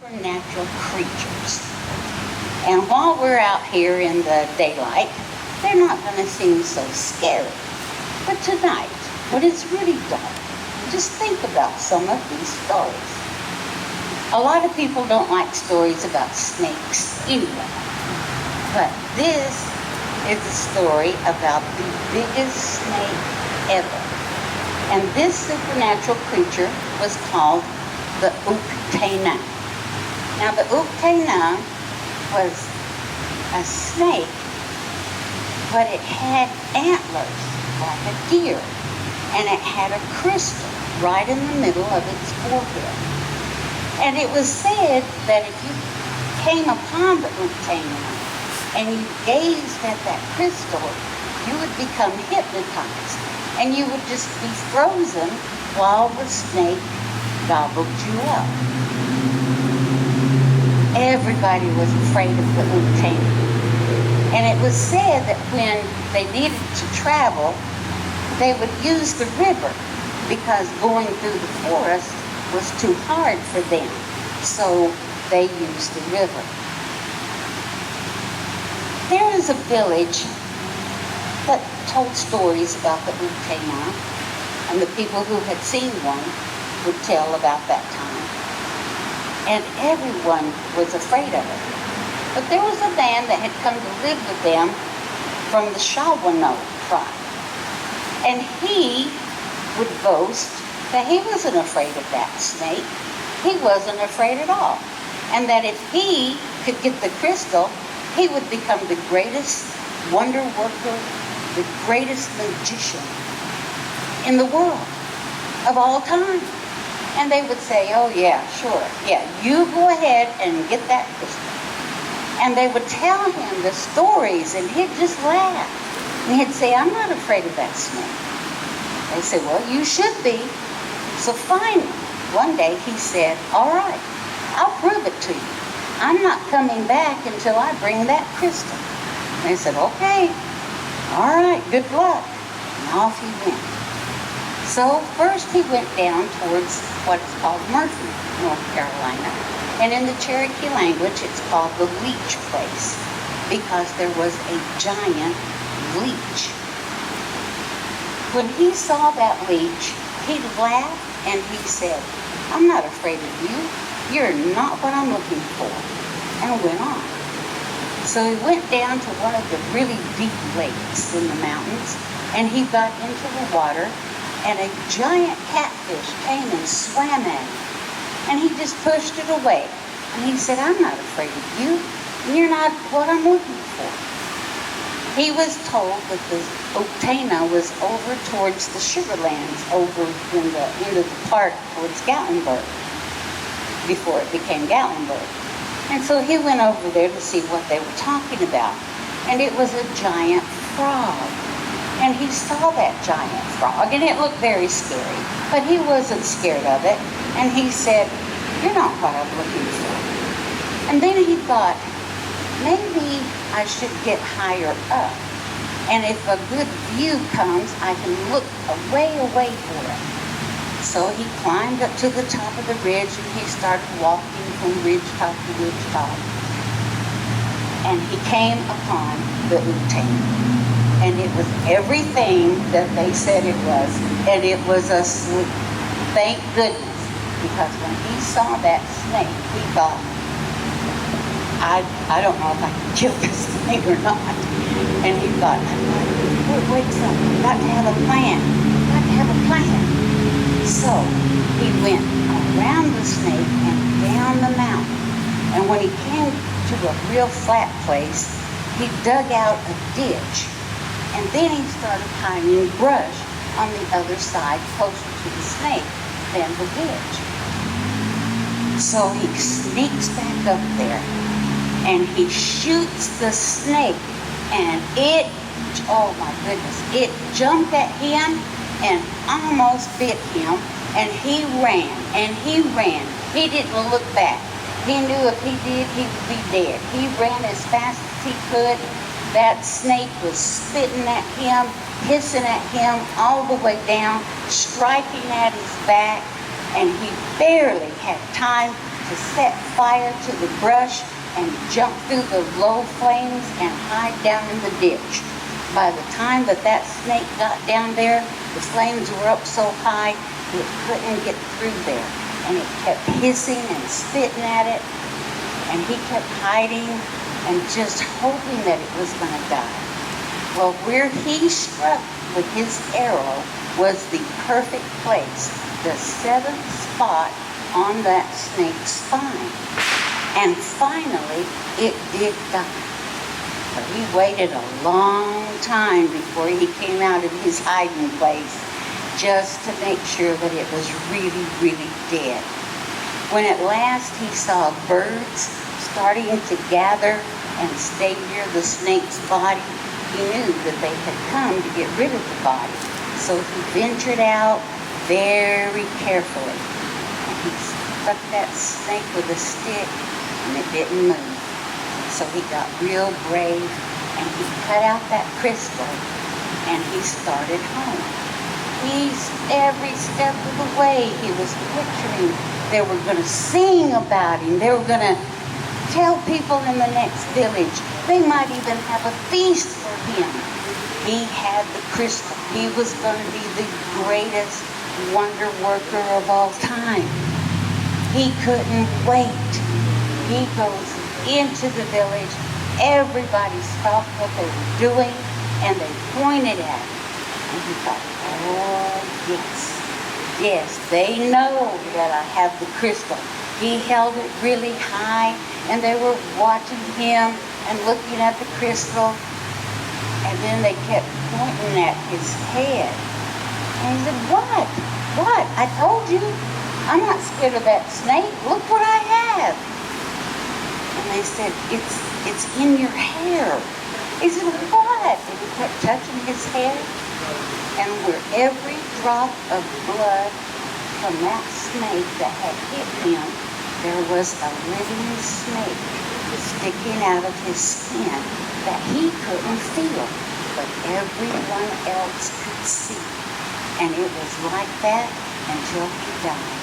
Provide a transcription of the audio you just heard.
supernatural creatures. And while we're out here in the daylight, they're not going to seem so scary. But tonight, when it's really dark, just think about some of these stories. A lot of people don't like stories about snakes anyway. But this is a story about the biggest snake ever. And this supernatural creature was called the Uktena. Now the Uktena was a snake, but it had antlers like a deer, and it had a crystal right in the middle of its forehead. And it was said that if you came upon the Uktena and you gazed at that crystal, you would become hypnotized, and you would just be frozen while the snake gobbled you up. Everybody was afraid of the Uktena. And it was said that when they needed to travel, they would use the river because going through the forest was too hard for them. So they used the river. There is a village that told stories about the Uktena, and the people who had seen one would tell about that time. And everyone was afraid of it. But there was a man that had come to live with them from the Shawanoe tribe. And he would boast that he wasn't afraid of that snake. He wasn't afraid at all. And that if he could get the crystal, he would become the greatest wonder worker, the greatest magician in the world of all time. And they would say, oh yeah, sure, yeah, you go ahead and get that crystal. And they would tell him the stories, and he'd just laugh. And he'd say, I'm not afraid of that snake. They said, well, you should be. So finally, one day he said, all right, I'll prove it to you. I'm not coming back until I bring that crystal. And they said, okay, all right, good luck. And off he went. So first he went down towards what is called Murphy, North Carolina. And in the Cherokee language, it's called the leech place because there was a giant leech. When he saw that leech, he laughed and he said, I'm not afraid of you. You're not what I'm looking for. And went on. So he went down to one of the really deep lakes in the mountains, and he got into the water, and a giant catfish came and swam at him. And he just pushed it away. And he said, I'm not afraid of you. You're not what I'm looking for. He was told that the Ocana was over towards the Sugarlands, over in the end of the park towards Gatlinburg, before it became Gatlinburg. And so he went over there to see what they were talking about. And it was a giant frog. And he saw that giant frog, and it looked very scary, but he wasn't scared of it. And he said, you're not what I'm looking for. And then he thought, maybe I should get higher up. And if a good view comes, I can look way away for it. So he climbed up to the top of the ridge, and he started walking from ridge top to ridge top. And he came upon the Uktena. And it was everything that they said it was. And it was a snake. Thank goodness. Because when he saw that snake, he thought, I don't know if I can kill this snake or not. And he thought, wait a second, I've got to have a plan. I've got to have a plan. So he went around the snake and down the mountain. And when he came to a real flat place, he dug out a ditch. And then he started piling brush on the other side, closer to the snake than the ditch. So he sneaks back up there, and he shoots the snake, and it, oh my goodness, it jumped at him and almost bit him, and he ran, and he ran. He didn't look back. He knew if he did, he would be dead. He ran as fast as he could. That snake was spitting at him, hissing at him all the way down, striking at his back, and he barely had time to set fire to the brush and jump through the low flames and hide down in the ditch. By the time that snake got down there, the flames were up so high it couldn't get through there. And it kept hissing and spitting at it, and he kept hiding and just hoping that it was going to die. Well, where he struck with his arrow was the perfect place, the 7th spot on that snake's spine. And finally, it did die. But he waited a long time before he came out of his hiding place, just to make sure that it was really, really dead. When at last he saw birds starting to gather and stay near the snake's body, he knew that they had come to get rid of the body. So he ventured out very carefully. And he struck that snake with a stick, and it didn't move. So he got real brave, and he cut out that crystal, and he started home. Every step of the way, he was picturing they were going to sing about him. They were going to tell people in the next village. They might even have a feast for him. He had the crystal. He was going to be the greatest wonder worker of all time. He couldn't wait. He goes into the village. Everybody stopped what they were doing, and they pointed at him. And he thought, oh, yes, they know that I have the crystal. He held it really high, and they were watching him and looking at the crystal, and then they kept pointing at his head. And he said, what? I told you, I'm not scared of that snake. Look what I have. And they said, it's in your hair. He said, what? And he kept touching his hair. And where every drop of blood from that snake that had hit him, there was a living snake sticking out of his skin that he couldn't feel, but everyone else could see. And it was like that until he died.